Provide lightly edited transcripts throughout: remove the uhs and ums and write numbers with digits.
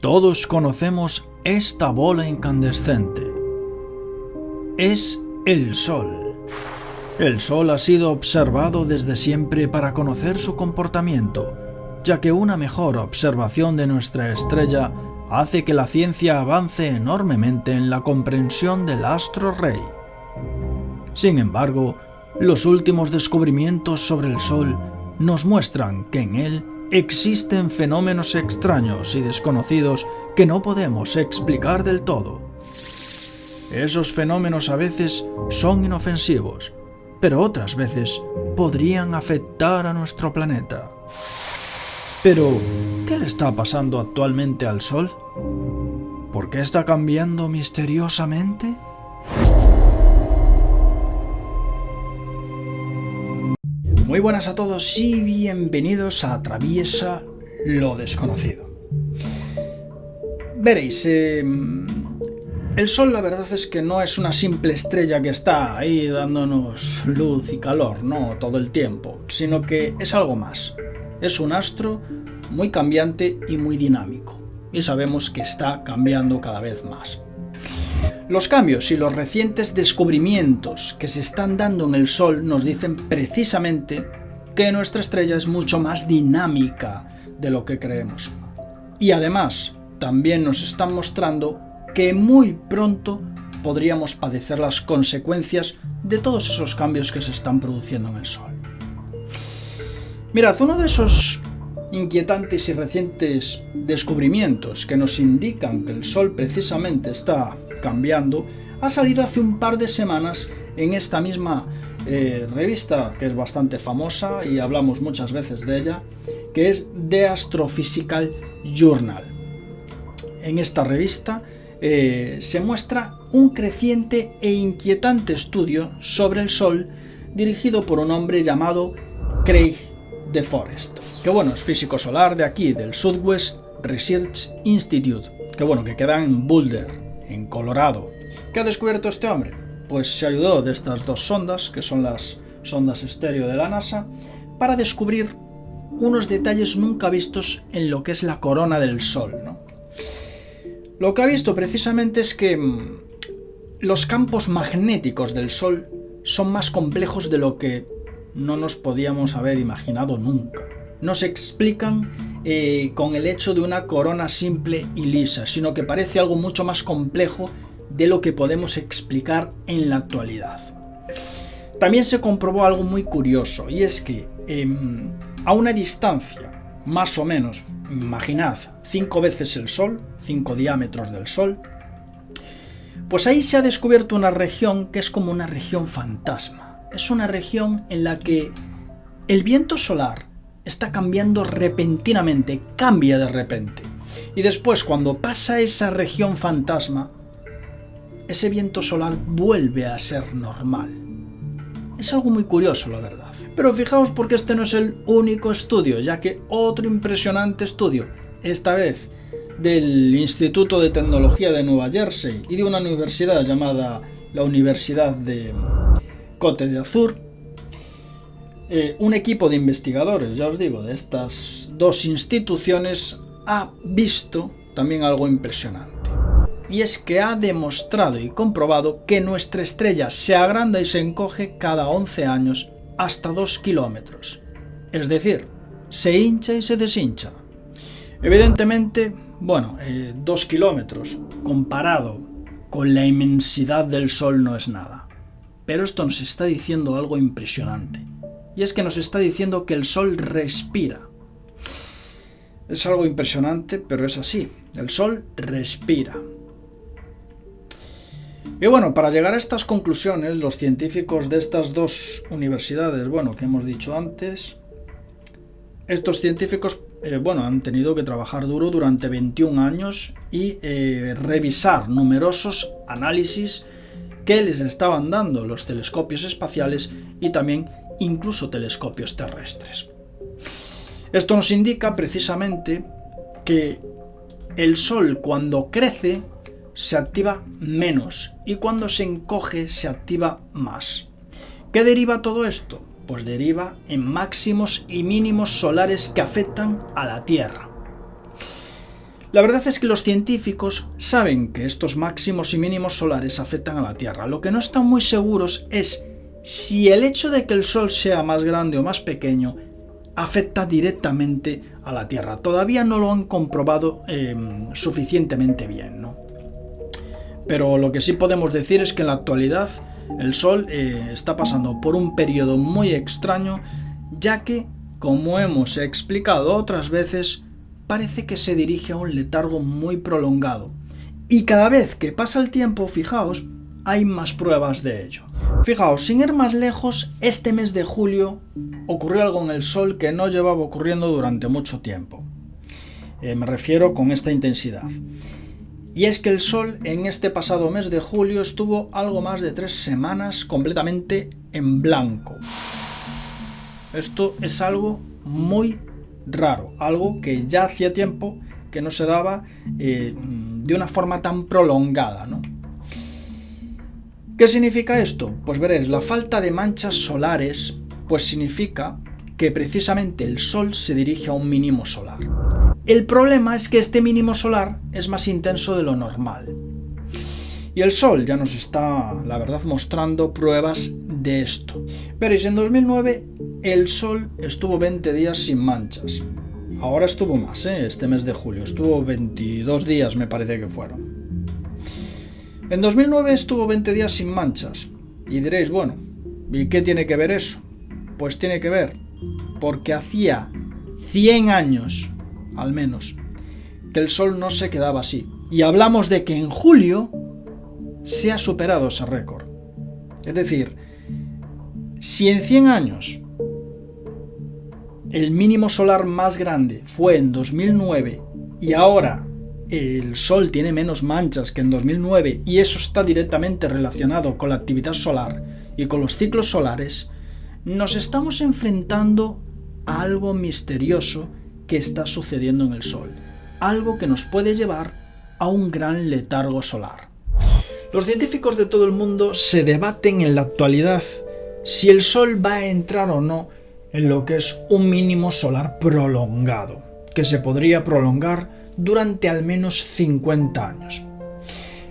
Todos conocemos esta bola incandescente. Es el Sol. El Sol ha sido observado desde siempre para conocer su comportamiento, ya que una mejor observación de nuestra estrella hace que la ciencia avance enormemente en la comprensión del astro rey. Sin embargo, los últimos descubrimientos sobre el Sol nos muestran que en él existen fenómenos extraños y desconocidos que no podemos explicar del todo. Esos fenómenos a veces son inofensivos, pero otras veces podrían afectar a nuestro planeta. Pero, ¿qué le está pasando actualmente al Sol? ¿Por qué está cambiando misteriosamente? Muy buenas a todos y bienvenidos a Atraviesa lo desconocido. Veréis, el Sol la verdad es que no es una simple estrella que está ahí dándonos luz y calor, no todo el tiempo, sino que es algo más. Es un astro muy cambiante y muy dinámico, y sabemos que está cambiando cada vez más. Los cambios y los recientes descubrimientos que se están dando en el Sol nos dicen precisamente que nuestra estrella es mucho más dinámica de lo que creemos. Y además, también nos están mostrando que muy pronto podríamos padecer las consecuencias de todos esos cambios que se están produciendo en el Sol. Mirad, uno de esos inquietantes y recientes descubrimientos que nos indican que el Sol precisamente está cambiando ha salido hace un par de semanas en esta misma revista que es bastante famosa y hablamos muchas veces de ella, que es The Astrophysical Journal. En esta revista se muestra un creciente e inquietante estudio sobre el Sol dirigido por un hombre llamado Craig De Forest, que es físico solar de aquí, del Southwest Research Institute, que queda en Boulder, en Colorado. ¿Qué ha descubierto este hombre? Pues se ayudó de estas dos sondas, que son las sondas estéreo de la NASA, para descubrir unos detalles nunca vistos en lo que es la corona del Sol, ¿no? Lo que ha visto precisamente es que los campos magnéticos del Sol son más complejos de lo que no nos podíamos haber imaginado nunca. No se explican con el hecho de una corona simple y lisa, sino que parece algo mucho más complejo de lo que podemos explicar en la actualidad. También se comprobó algo muy curioso, y es que a una distancia, más o menos, imaginad, 5 veces el Sol, 5 diámetros del Sol, pues ahí se ha descubierto una región que es como una región fantasma. Es una región en la que el viento solar está cambiando repentinamente, cambia de repente. Y después, cuando pasa esa región fantasma, ese viento solar vuelve a ser normal. Es algo muy curioso, la verdad. Pero fijaos porque este no es el único estudio, ya que otro impresionante estudio, esta vez del Instituto de Tecnología de Nueva Jersey y de una universidad llamada la Universidad de Côte d'Azur, un equipo de investigadores, ya os digo, de estas dos instituciones ha visto también algo impresionante. Y es que ha demostrado y comprobado que nuestra estrella se agranda y se encoge cada 11 años hasta 2 kilómetros. Es decir, se hincha y se deshincha. Evidentemente, 2 kilómetros comparado con la inmensidad del Sol no es nada. Pero esto nos está diciendo algo impresionante. Y es que nos está diciendo que el Sol respira. Es algo impresionante, pero es así. El Sol respira. Y para llegar a estas conclusiones, los científicos de estas dos universidades, que hemos dicho antes, estos científicos han tenido que trabajar duro durante 21 años y revisar numerosos análisis que les estaban dando los telescopios espaciales y también incluso telescopios terrestres. Esto nos indica precisamente que el Sol, cuando crece, se activa menos y cuando se encoge se activa más. ¿Qué deriva todo esto? Pues deriva en máximos y mínimos solares que afectan a la Tierra. La verdad es que los científicos saben que estos máximos y mínimos solares afectan a la Tierra. Lo que no están muy seguros es si el hecho de que el Sol sea más grande o más pequeño afecta directamente a la Tierra. Todavía no lo han comprobado suficientemente bien, ¿no? Pero lo que sí podemos decir es que en la actualidad el Sol está pasando por un periodo muy extraño, ya que, como hemos explicado otras veces, parece que se dirige a un letargo muy prolongado. Y cada vez que pasa el tiempo, fijaos, hay más pruebas de ello. Fijaos, sin ir más lejos, este mes de julio ocurrió algo en el Sol que no llevaba ocurriendo durante mucho tiempo. Me refiero con esta intensidad. Y es que el Sol en este pasado mes de julio estuvo algo más de 3 semanas completamente en blanco. Esto es algo muy raro, algo que ya hacía tiempo que no se daba de una forma tan prolongada, ¿no? ¿Qué significa esto? Pues veréis, la falta de manchas solares pues significa que precisamente el Sol se dirige a un mínimo solar. El problema es que este mínimo solar es más intenso de lo normal. Y el Sol ya nos está, la verdad, mostrando pruebas de esto. Veréis, en 2009 el Sol estuvo 20 días sin manchas. Ahora estuvo más, este mes de julio. Estuvo 22 días, me parece que fueron. En 2009 estuvo 20 días sin manchas. Y diréis, bueno, ¿y qué tiene que ver eso? Pues tiene que ver porque hacía 100 años, al menos, que el Sol no se quedaba así. Y hablamos de que en julio se ha superado ese récord. Es decir, si en 100 años el mínimo solar más grande fue en 2009 y ahora el Sol tiene menos manchas que en 2009 y eso está directamente relacionado con la actividad solar y con los ciclos solares, nos estamos enfrentando a algo misterioso que está sucediendo en el Sol, algo que nos puede llevar a un gran letargo solar. Los científicos de todo el mundo se debaten en la actualidad si el Sol va a entrar o no en lo que es un mínimo solar prolongado, que se podría prolongar durante al menos 50 años.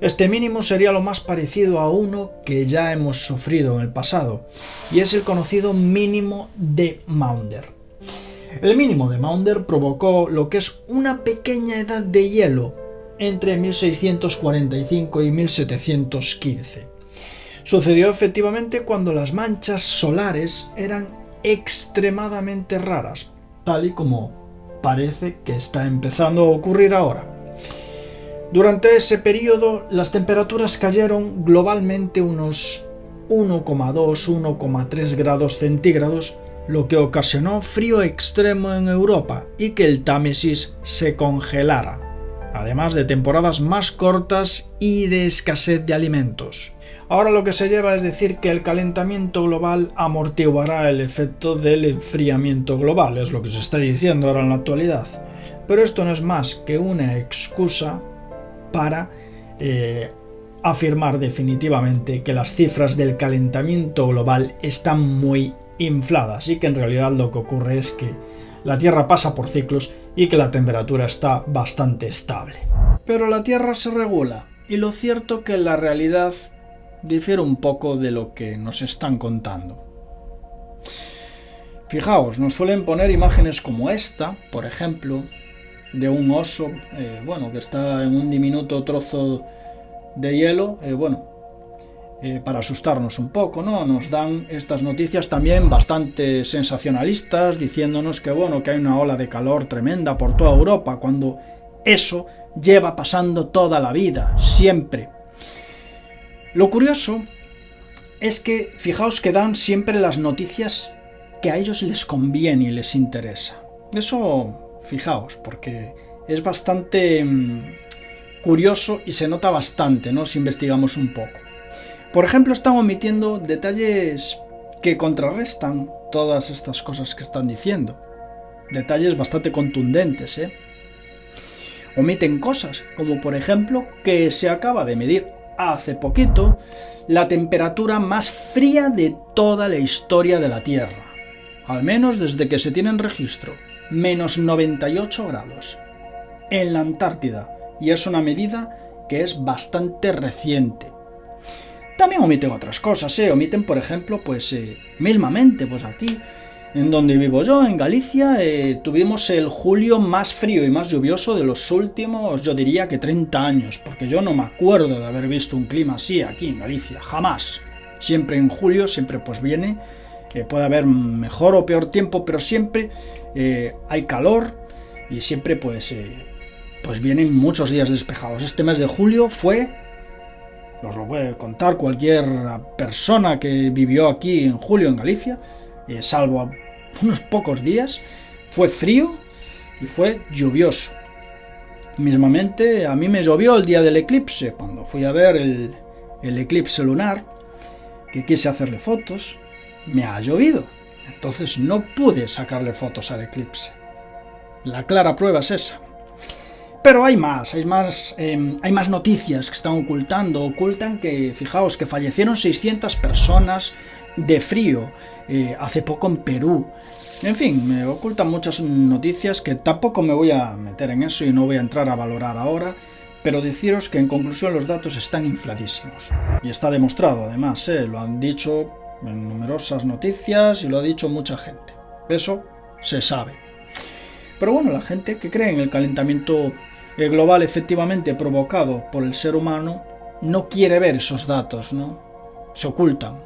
Este mínimo sería lo más parecido a uno que ya hemos sufrido en el pasado, y es el conocido mínimo de Maunder. El mínimo de Maunder provocó lo que es una pequeña edad de hielo entre 1645 y 1715. Sucedió efectivamente cuando las manchas solares eran extremadamente raras, tal y como parece que está empezando a ocurrir ahora. Durante ese periodo, las temperaturas cayeron globalmente unos 1,2-1,3 grados centígrados, lo que ocasionó frío extremo en Europa y que el Támesis se congelara, además de temporadas más cortas y de escasez de alimentos. Ahora lo que se lleva es decir que el calentamiento global amortiguará el efecto del enfriamiento global, es lo que se está diciendo ahora en la actualidad. Pero esto no es más que una excusa para afirmar definitivamente que las cifras del calentamiento global están muy infladas y que en realidad lo que ocurre es que la Tierra pasa por ciclos y que la temperatura está bastante estable. Pero la Tierra se regula y lo cierto que la realidad difiere un poco de lo que nos están contando. Fijaos, nos suelen poner imágenes como esta, por ejemplo, de un oso, que está en un diminuto trozo de hielo, para asustarnos un poco, ¿no? Nos dan estas noticias también bastante sensacionalistas, diciéndonos que hay una ola de calor tremenda por toda Europa, cuando eso lleva pasando toda la vida, siempre. Lo curioso es que, fijaos que dan siempre las noticias que a ellos les conviene y les interesa. Eso, fijaos, porque es bastante curioso y se nota bastante, ¿no? Si investigamos un poco. Por ejemplo, están omitiendo detalles que contrarrestan todas estas cosas que están diciendo. Detalles bastante contundentes, Omiten cosas, como por ejemplo que se acaba de medir hace poquito la temperatura más fría de toda la historia de la Tierra, al menos desde que se tiene en registro, menos 98 grados. en la Antártida, y es una medida que es bastante reciente. También omiten otras cosas, omiten, por ejemplo, mismamente, aquí, en donde vivo yo, en Galicia, tuvimos el julio más frío y más lluvioso de los últimos, yo diría que 30 años, porque yo no me acuerdo de haber visto un clima así aquí en Galicia, jamás. Siempre en julio, siempre viene, puede haber mejor o peor tiempo, pero siempre hay calor y siempre vienen muchos días despejados. Este mes de julio os lo puede contar cualquier persona que vivió aquí en julio en Galicia, salvo unos pocos días, fue frío y fue lluvioso. Mismamente a mí me llovió el día del eclipse, cuando fui a ver el eclipse lunar, que quise hacerle fotos, me ha llovido, entonces no pude sacarle fotos al eclipse. La clara prueba es esa. Pero hay más noticias que están ocultan que, fijaos, que fallecieron 600 personas de frío hace poco en Perú. En fin, me ocultan muchas noticias que tampoco me voy a meter en eso y no voy a entrar a valorar ahora, pero deciros que en conclusión los datos están infladísimos. Y está demostrado además, lo han dicho en numerosas noticias y lo ha dicho mucha gente. Eso se sabe. Pero bueno, la gente que cree en el calentamiento global efectivamente provocado por el ser humano no quiere ver esos datos, ¿no? Se ocultan.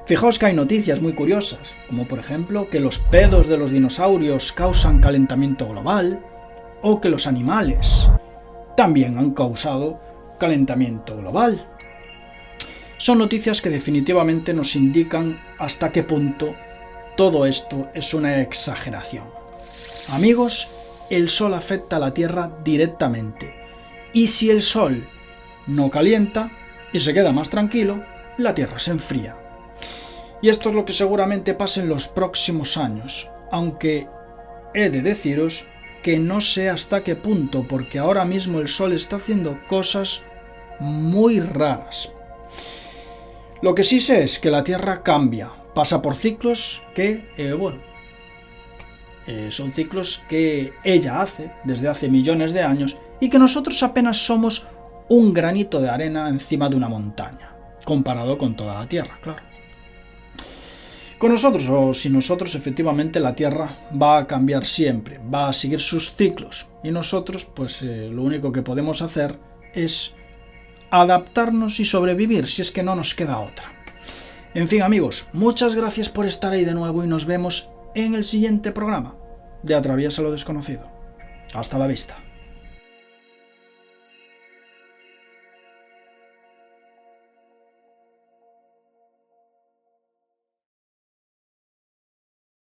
Fijaos que hay noticias muy curiosas, como por ejemplo que los pedos de los dinosaurios causan calentamiento global, o que los animales también han causado calentamiento global. Son noticias que definitivamente nos indican hasta qué punto todo esto es una exageración. Amigos, el Sol afecta a la Tierra directamente, y si el Sol no calienta y se queda más tranquilo, la Tierra se enfría. Y esto es lo que seguramente pase en los próximos años, aunque he de deciros que no sé hasta qué punto, porque ahora mismo el Sol está haciendo cosas muy raras. Lo que sí sé es que la Tierra cambia, pasa por ciclos que, son ciclos que ella hace desde hace millones de años y que nosotros apenas somos un granito de arena encima de una montaña, comparado con toda la Tierra, claro. Con nosotros o sin nosotros, efectivamente, la Tierra va a cambiar siempre, va a seguir sus ciclos y nosotros, lo único que podemos hacer es adaptarnos y sobrevivir, si es que no nos queda otra. En fin, amigos, muchas gracias por estar ahí de nuevo y nos vemos en el siguiente programa de Atraviesa lo desconocido. Hasta la vista.